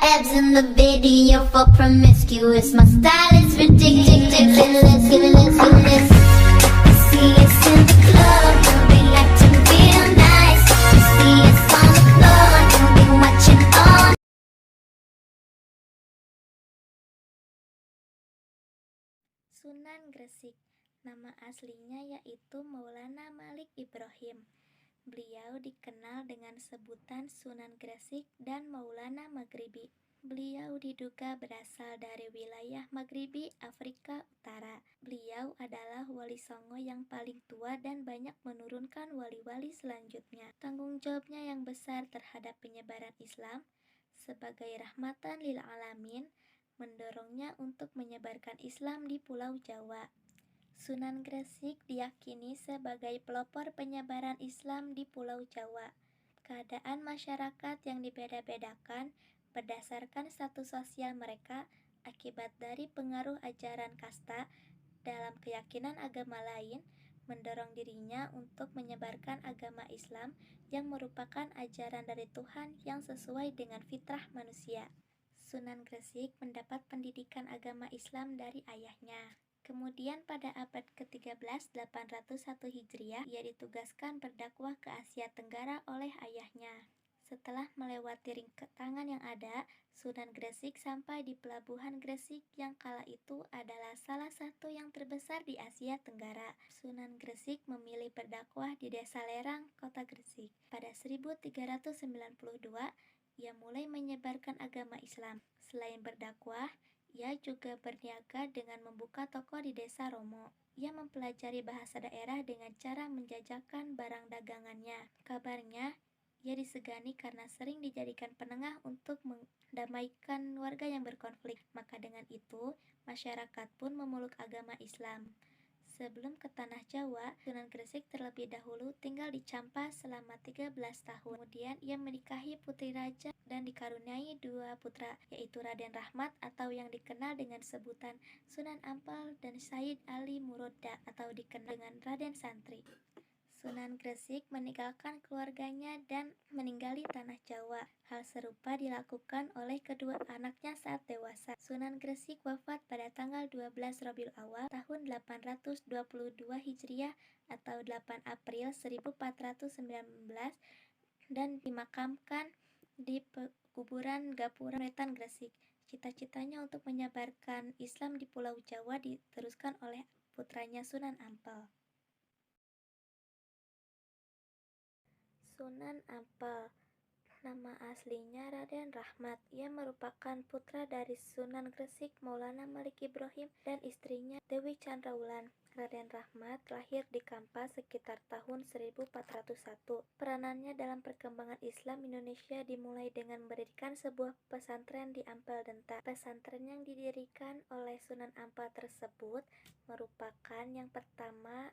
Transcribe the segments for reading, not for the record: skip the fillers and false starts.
abs in the video for promiscuous. My style is ridiculous. You see us in the club, don't be acting real nice. You see us on the floor, don't be watching all. Sunan Gresik, nama aslinya yaitu Maulana Malik Ibrahim. Beliau dikenal dengan sebutan Sunan Gresik dan Maulana Maghribi. Beliau diduga berasal dari wilayah Maghribi, Afrika Utara. Beliau adalah wali songo yang paling tua dan banyak menurunkan wali-wali selanjutnya. Tanggung jawabnya yang besar terhadap penyebaran Islam sebagai rahmatan lil alamin mendorongnya untuk menyebarkan Islam di Pulau Jawa. Sunan Gresik diyakini sebagai pelopor penyebaran Islam di Pulau Jawa. Keadaan masyarakat yang dibeda-bedakan berdasarkan status sosial mereka akibat dari pengaruh ajaran kasta dalam keyakinan agama lain mendorong dirinya untuk menyebarkan agama Islam yang merupakan ajaran dari Tuhan yang sesuai dengan fitrah manusia. Sunan Gresik mendapat pendidikan agama Islam dari ayahnya. Kemudian pada abad ke-13 801 Hijriah, ia ditugaskan berdakwah ke Asia Tenggara oleh ayahnya. Setelah melewati rintangan yang ada, Sunan Gresik sampai di pelabuhan Gresik yang kala itu adalah salah satu yang terbesar di Asia Tenggara. Sunan Gresik memilih berdakwah di Desa Lerang, Kota Gresik. Pada 1392, ia mulai menyebarkan agama Islam. Selain berdakwah, ia juga berniaga dengan membuka toko di Desa Romo. Ia mempelajari bahasa daerah dengan cara menjajakan barang dagangannya. Kabarnya, ia disegani karena sering dijadikan penengah untuk mendamaikan warga yang berkonflik. Maka dengan itu, masyarakat pun memeluk agama Islam. Sebelum ke tanah Jawa, Sunan Gresik terlebih dahulu tinggal di Campas selama 13 tahun. Kemudian ia menikahi putri raja dan dikaruniai dua putra, yaitu Raden Rahmat atau yang dikenal dengan sebutan Sunan Ampel dan Said Ali Murodda atau dikenal dengan Raden Santri. Sunan Gresik meninggalkan keluarganya dan meninggali tanah Jawa. Hal serupa dilakukan oleh kedua anaknya saat dewasa. Sunan Gresik wafat pada tanggal 12 Rabiul Awal tahun 822 Hijriah atau 8 April 1419 dan dimakamkan di kuburan Gapura Wetan Gresik. Cita-citanya untuk menyebarkan Islam di Pulau Jawa diteruskan oleh putranya Sunan Ampel. Sunan Ampel, nama aslinya Raden Rahmat. Ia merupakan putra dari Sunan Gresik Maulana Malik Ibrahim dan istrinya Dewi Chandrawulan. Raden Rahmat lahir di Kampas sekitar tahun 1401. Peranannya dalam perkembangan Islam Indonesia dimulai dengan mendirikan sebuah pesantren di Ampel Denta. Pesantren yang didirikan oleh Sunan Ampel tersebut merupakan yang pertama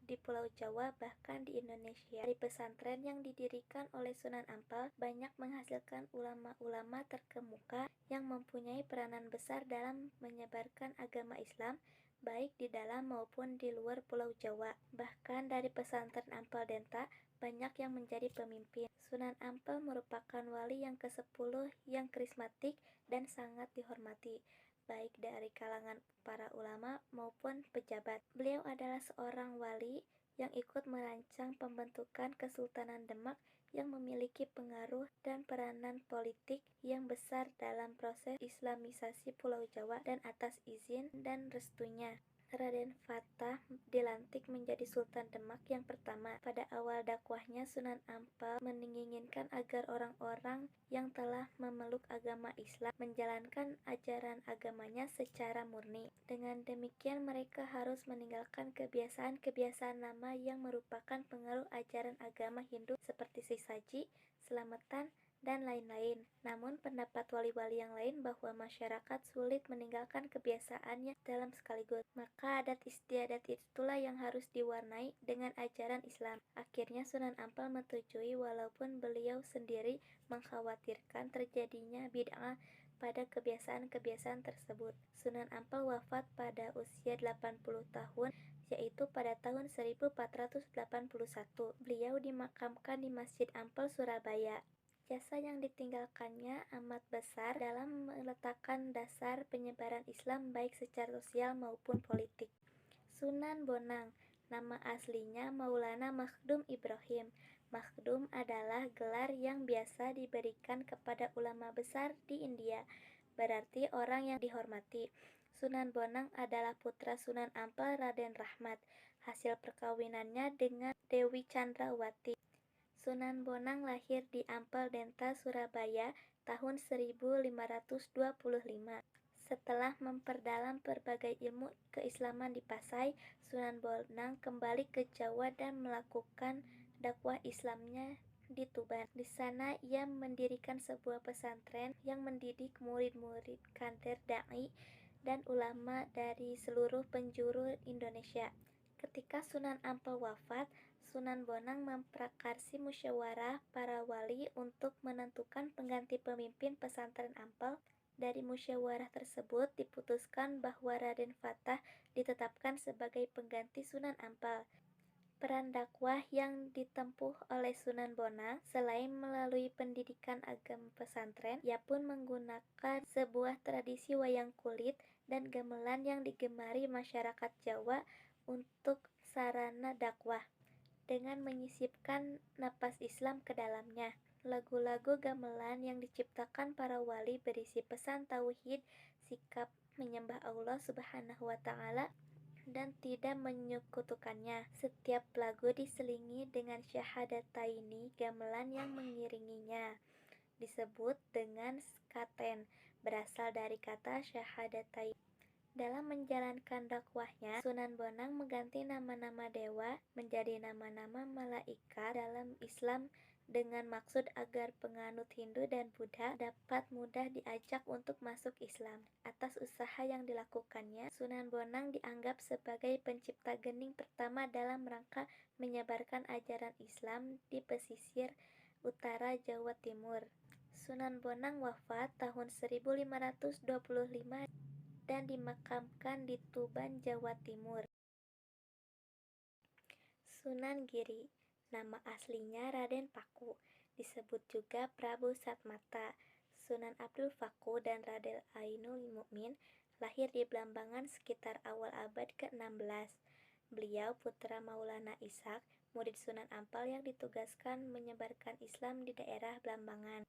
di Pulau Jawa bahkan di Indonesia. Dari pesantren yang didirikan oleh Sunan Ampel banyak menghasilkan ulama-ulama terkemuka yang mempunyai peranan besar dalam menyebarkan agama Islam baik di dalam maupun di luar Pulau Jawa. Bahkan dari pesantren Ampel Denta banyak yang menjadi pemimpin. Sunan Ampel merupakan wali yang ke-10 yang karismatik dan sangat dihormati baik dari kalangan para ulama maupun pejabat. Beliau adalah seorang wali yang ikut merancang pembentukan Kesultanan Demak yang memiliki pengaruh dan peranan politik yang besar dalam proses Islamisasi Pulau Jawa dan atas izin dan restunya. Raden Fatah dilantik menjadi Sultan Demak yang pertama. Pada awal dakwahnya, Sunan Ampel menginginkan agar orang-orang yang telah memeluk agama Islam menjalankan ajaran agamanya secara murni. Dengan demikian mereka harus meninggalkan kebiasaan-kebiasaan lama yang merupakan pengaruh ajaran agama Hindu seperti sesaji, selamatan, dan lain-lain. Namun pendapat wali-wali yang lain bahwa masyarakat sulit meninggalkan kebiasaannya dalam sekaligus. Maka adat istiadat itulah yang harus diwarnai dengan ajaran Islam. Akhirnya Sunan Ampel menyetujui walaupun beliau sendiri mengkhawatirkan terjadinya bid'ah pada kebiasaan-kebiasaan tersebut. Sunan Ampel wafat pada usia 80 tahun yaitu pada tahun 1481. Beliau dimakamkan di Masjid Ampel, Surabaya. Jasa yang ditinggalkannya amat besar dalam meletakkan dasar penyebaran Islam baik secara sosial maupun politik. Sunan Bonang, nama aslinya Maulana Makhdum Ibrahim. Makhdum adalah gelar yang biasa diberikan kepada ulama besar di India, berarti orang yang dihormati. Sunan Bonang adalah putra Sunan Ampel Raden Rahmat, hasil perkawinannya dengan Dewi Chandrawati. Sunan Bonang lahir di Ampel Denta, Surabaya tahun 1525. Setelah memperdalam berbagai ilmu keislaman di Pasai, Sunan Bonang kembali ke Jawa dan melakukan dakwah Islamnya di Tuban. Di sana ia mendirikan sebuah pesantren yang mendidik murid-murid kader dai dan ulama dari seluruh penjuru Indonesia. Ketika Sunan Ampel wafat, Sunan Bonang memprakarsi musyawarah para wali untuk menentukan pengganti pemimpin pesantren Ampel. Dari musyawarah tersebut diputuskan bahwa Raden Fatah ditetapkan sebagai pengganti Sunan Ampel. Peran dakwah yang ditempuh oleh Sunan Bonang selain melalui pendidikan agama pesantren, ia pun menggunakan sebuah tradisi wayang kulit dan gamelan yang digemari masyarakat Jawa untuk sarana dakwah, dengan menyisipkan napas Islam ke dalamnya. Lagu-lagu gamelan yang diciptakan para wali berisi pesan tauhid, sikap menyembah Allah Subhanahu wa Ta'ala, dan tidak menyekutukannya. Setiap lagu diselingi dengan syahadataini, gamelan yang mengiringinya disebut dengan skaten, berasal dari kata syahadatain. Dalam menjalankan dakwahnya, Sunan Bonang mengganti nama-nama dewa menjadi nama-nama malaikat dalam Islam dengan maksud agar penganut Hindu dan Buddha dapat mudah diajak untuk masuk Islam. Atas usaha yang dilakukannya, Sunan Bonang dianggap sebagai pencipta gening pertama dalam rangka menyebarkan ajaran Islam di pesisir utara Jawa Timur. Sunan Bonang wafat tahun 1525 dan dimakamkan di Tuban, Jawa Timur. Sunan Giri, nama aslinya Raden Paku, disebut juga Prabu Satmata. Sunan Abdul Faku dan Raden Ainul Mukmin lahir di Blambangan sekitar awal abad ke-16. Beliau putra Maulana Ishak, murid Sunan Ampel yang ditugaskan menyebarkan Islam di daerah Blambangan.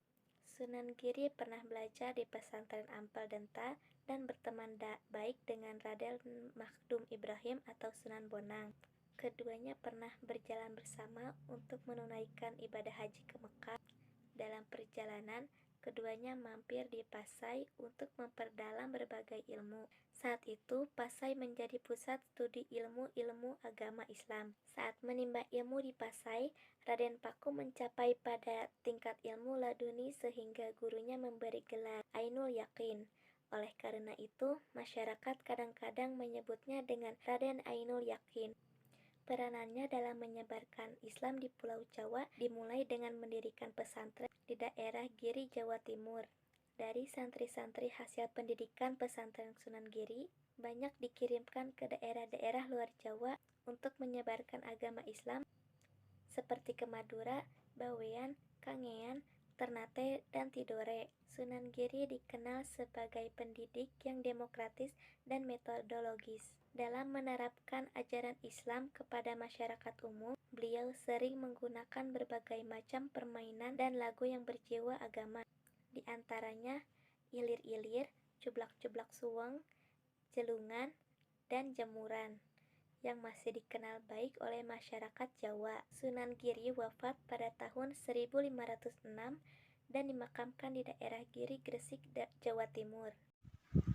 Sunan Giri pernah belajar di pesantren Ampel Denta dan berteman baik dengan Raden Makhdum Ibrahim atau Sunan Bonang. Keduanya pernah berjalan bersama untuk menunaikan ibadah haji ke Mekah. Dalam perjalanan, keduanya mampir di Pasai untuk memperdalam berbagai ilmu. Saat itu, Pasai menjadi pusat studi ilmu-ilmu agama Islam. Saat menimba ilmu di Pasai, Raden Paku mencapai pada tingkat ilmu laduni sehingga gurunya memberi gelar Ainul Yakin. Oleh karena itu, masyarakat kadang-kadang menyebutnya dengan Raden Ainul Yakin. Peranannya dalam menyebarkan Islam di Pulau Jawa dimulai dengan mendirikan pesantren di daerah Giri, Jawa Timur. Dari santri-santri hasil pendidikan pesantren Sunan Giri, banyak dikirimkan ke daerah-daerah luar Jawa untuk menyebarkan agama Islam seperti ke Madura, Bawean, Kangean, Ternate, dan Tidore. Sunan Giri dikenal sebagai pendidik yang demokratis dan metodologis. Dalam menerapkan ajaran Islam kepada masyarakat umum, beliau sering menggunakan berbagai macam permainan dan lagu yang berjiwa agama. Di antaranya ilir-ilir, cublak-cublak suweng, jelungan, dan jemuran, yang masih dikenal baik oleh masyarakat Jawa. Sunan Giri wafat pada tahun 1506 dan dimakamkan di daerah Giri, Gresik, Jawa Timur.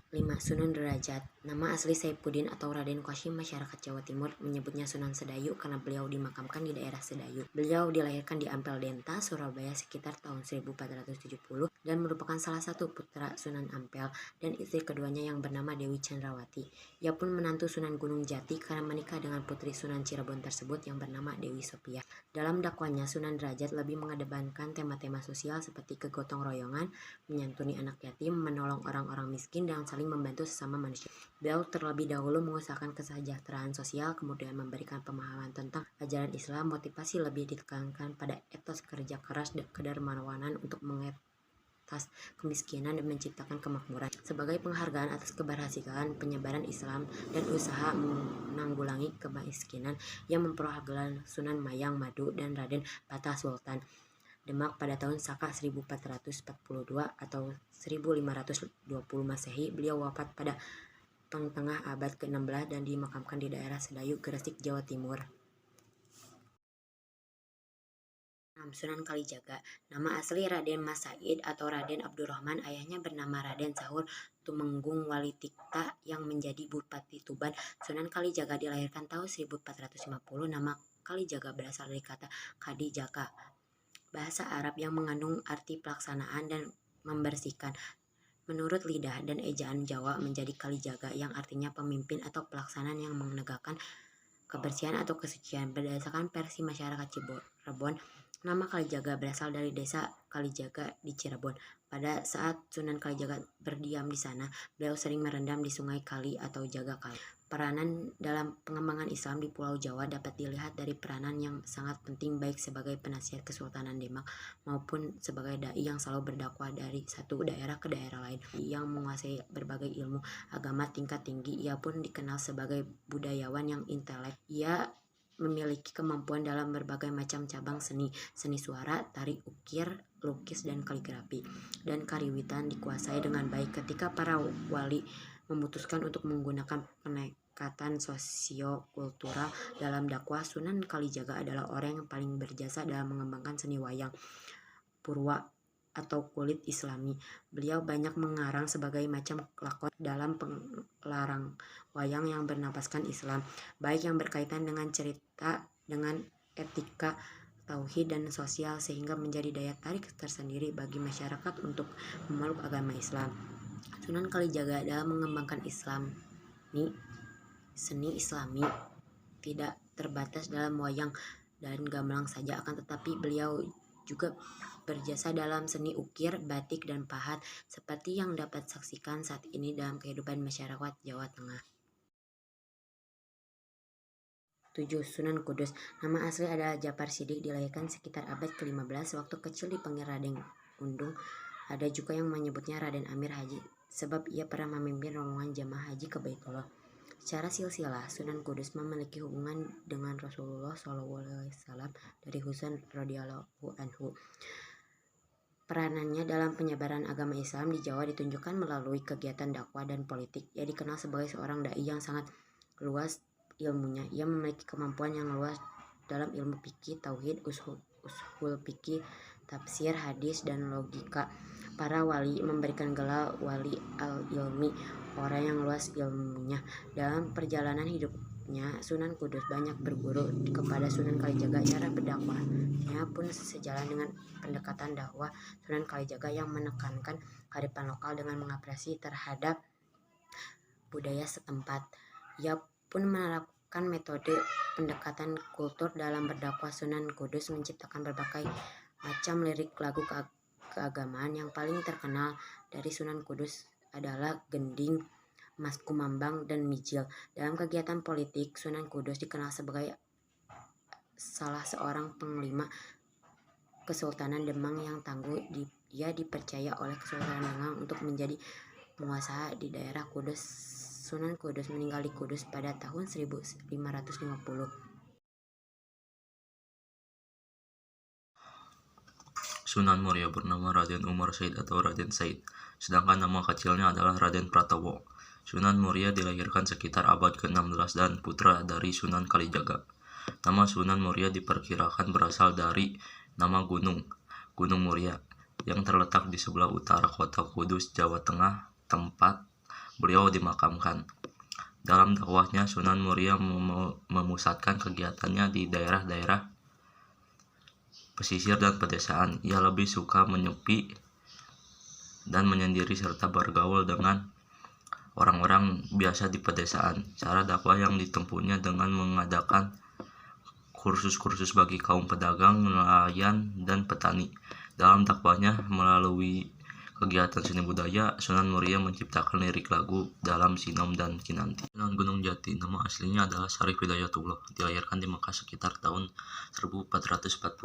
5. Sunan Derajat. Nama asli Saifuddin atau Raden Qasim, masyarakat Jawa Timur menyebutnya Sunan Sedayu karena beliau dimakamkan di daerah Sedayu. Beliau dilahirkan di Ampel Denta, Surabaya sekitar tahun 1470 dan merupakan salah satu putra Sunan Ampel dan istri keduanya yang bernama Dewi Chandrawati. Ia pun menantu Sunan Gunung Jati karena menikah dengan putri Sunan Cirebon tersebut yang bernama Dewi Sophia. Dalam dakwahnya, Sunan Derajat lebih mengedepankan tema-tema sosial seperti kegotong royongan, menyantuni anak yatim, menolong orang-orang miskin, dan saling saling membantu sesama manusia. Beliau terlebih dahulu mengusahakan kesejahteraan sosial, kemudian memberikan pemahaman tentang ajaran Islam. Motivasi lebih ditekankan pada etos kerja keras dan kedermawanan untuk mengatasi kemiskinan dan menciptakan kemakmuran. Sebagai penghargaan atas keberhasilan penyebaran Islam dan usaha menanggulangi kemiskinan, ia memperoleh gelar Sunan Mayang Madu dan Raden Patah Sultan Demak pada tahun Saka 1442 atau 1520 Masehi. Beliau wafat pada tengah abad ke-16 dan dimakamkan di daerah Sedayu, Gresik, Jawa Timur. Sunan Kalijaga. Nama asli Raden Mas Said atau Raden Abdurrahman. Ayahnya bernama Raden Sahur Tumenggung Wali Tikta yang menjadi Bupati Tuban. Sunan Kalijaga dilahirkan tahun 1450. Nama Kalijaga berasal dari kata Kadijaka, bahasa Arab yang mengandung arti pelaksanaan dan membersihkan. Menurut lidah dan ejaan Jawa menjadi Kalijaga yang artinya pemimpin atau pelaksanaan yang menegakkan kebersihan atau kesucian. Berdasarkan versi masyarakat Cirebon, nama Kalijaga berasal dari desa Kalijaga di Cirebon. Pada saat Sunan Kalijaga berdiam di sana, beliau sering merendam di sungai Kali atau Jaga Kali. Peranan dalam pengembangan Islam di Pulau Jawa dapat dilihat dari peranan yang sangat penting baik sebagai penasihat Kesultanan Demak maupun sebagai dai yang selalu berdakwah dari satu daerah ke daerah lain. Yang menguasai berbagai ilmu agama tingkat tinggi, ia pun dikenal sebagai budayawan yang intelek. Ia memiliki kemampuan dalam berbagai macam cabang seni suara, tari, ukir, lukis, dan kaligrafi. Dan kariwitan dikuasai dengan baik. Ketika para wali memutuskan untuk menggunakan pendekatan sosio-kultural dalam dakwah, Sunan Kalijaga adalah orang yang paling berjasa dalam mengembangkan seni wayang purwa atau kulit Islami. Beliau banyak mengarang sebagai macam lakon dalam pelarang wayang yang bernapaskan Islam, baik yang berkaitan dengan cerita, dengan etika, tauhid, dan sosial, sehingga menjadi daya tarik tersendiri bagi masyarakat untuk memeluk agama Islam. Sunan Kalijaga dalam mengembangkan seni Islami tidak terbatas dalam wayang dan gamelan saja, akan tetapi beliau juga berjasa dalam seni ukir, batik, dan pahat seperti yang dapat saksikan saat ini dalam kehidupan masyarakat Jawa Tengah. 7. Sunan Kudus. Nama asli adalah Japar Siddiq, dilahirkan sekitar abad ke-15. Waktu kecil dipanggil Raden Undung. Ada juga yang menyebutnya Raden Amir Haji, sebab ia pernah memimpin rombongan jamaah haji ke Baitullah. Secara silsilah, Sunan Kudus memiliki hubungan dengan Rasulullah SAW dari Husain radhiyallahu anhu. Peranannya dalam penyebaran agama Islam di Jawa ditunjukkan melalui kegiatan dakwah dan politik. Ia dikenal sebagai seorang dai yang sangat luas ilmunya. Ia memiliki kemampuan yang luas dalam ilmu fikih, tauhid, ushul fikih, tafsir, hadis, dan logika. Para wali memberikan gelar wali al-ilmi, orang yang luas ilmunya. Dalam perjalanan hidupnya, Sunan Kudus banyak berguru kepada Sunan Kalijaga. Cara berdakwahnya pun sejalan dengan pendekatan dakwah Sunan Kalijaga yang menekankan kearifan lokal dengan mengapresiasi terhadap budaya setempat. Ia pun menerapkan metode pendekatan kultur dalam berdakwah. Sunan Kudus menciptakan berbagai macam lirik lagu keagamaan. Yang paling terkenal dari Sunan Kudus adalah Gending, Mas Kumambang, dan Mijil. Dalam kegiatan politik, Sunan Kudus dikenal sebagai salah seorang panglima Kesultanan Demak yang tangguh. Ia dipercaya oleh Kesultanan Demak untuk menjadi penguasa di daerah Kudus. Sunan Kudus meninggal di Kudus pada tahun 1550. Sunan Muria bernama Raden Umar Said atau Raden Said, sedangkan nama kecilnya adalah Raden Pratowo. Sunan Muria dilahirkan sekitar abad ke-16 dan putra dari Sunan Kalijaga. Nama Sunan Muria diperkirakan berasal dari nama Gunung Muria, yang terletak di sebelah utara kota Kudus, Jawa Tengah, tempat beliau dimakamkan. Dalam dakwahnya, Sunan Muria memusatkan kegiatannya di daerah-daerah pesisir dan pedesaan. Ia lebih suka menyepi dan menyendiri serta bergaul dengan orang-orang biasa di pedesaan. Cara dakwah yang ditempuhnya dengan mengadakan kursus-kursus bagi kaum pedagang, nelayan, dan petani. Dalam dakwahnya melalui kegiatan seni budaya, Sunan Muria menciptakan lirik lagu dalam Sinom dan Kinanti. Sunan Gunung Jati, nama aslinya adalah Syarif Hidayatullah, dilahirkan di Mekah sekitar tahun 1448.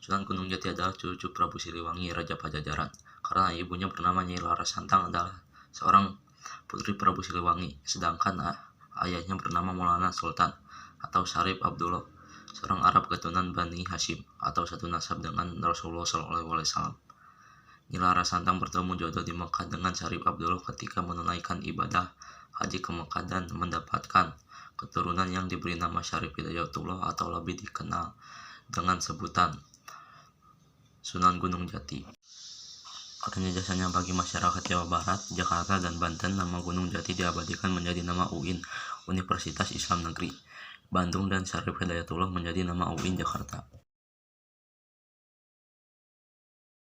Sunan Gunung Jati adalah cucu Prabu Siliwangi, Raja Pajajaran, karena ibunya bernama Nyai Larasantang adalah seorang putri Prabu Siliwangi, sedangkan ayahnya bernama Maulana Sultan atau Syarif Abdullah, seorang Arab keturunan Bani Hashim atau satu nasab dengan Rasulullah SAW. Nyai Larasantang bertemu jodoh di Mekah dengan Syarif Abdullah ketika menunaikan ibadah haji ke Mekah dan mendapatkan keturunan yang diberi nama Syarif Hidayatullah atau lebih dikenal dengan sebutan Sunan Gunung Jati. Karena jasanya bagi masyarakat Jawa Barat, Jakarta, dan Banten, nama Gunung Jati diabadikan menjadi nama UIN, Universitas Islam Negeri Bandung, dan Syarif Hidayatullah menjadi nama UIN Jakarta.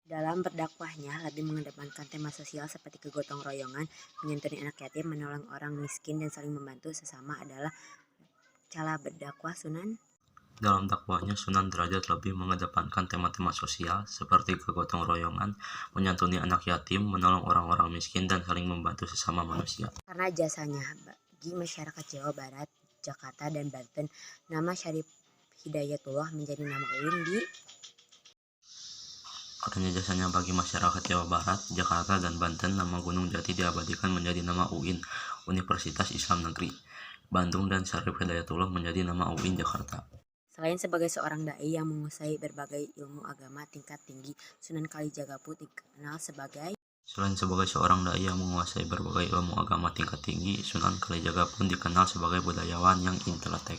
Dalam berdakwahnya, lebih mengedepankan tema sosial seperti kegotong royongan, menyantuni anak yatim, menolong orang miskin, dan saling membantu sesama adalah cara berdakwah Sunan. Dalam dakwahnya, Sunan Derajat lebih mengedepankan tema-tema sosial seperti kegotong royongan, menyantuni anak yatim, menolong orang-orang miskin, dan saling membantu sesama manusia. Karena jasanya bagi masyarakat Jawa Barat, Jakarta, dan Banten, nama Syarif Hidayatullah menjadi nama UIN di Karena jasanya bagi masyarakat Jawa Barat, Jakarta, dan Banten, nama Gunung Jati diabadikan menjadi nama UIN, Universitas Islam Negeri Bandung, dan Syarif Hidayatullah menjadi nama UIN Jakarta. Selain sebagai seorang dai yang menguasai berbagai ilmu agama tingkat tinggi, Sunan Kalijaga pun dikenal sebagai seorang dai yang menguasai berbagai ilmu agama tingkat tinggi, Sunan Kalijaga pun dikenal sebagai budayawan yang intelektual.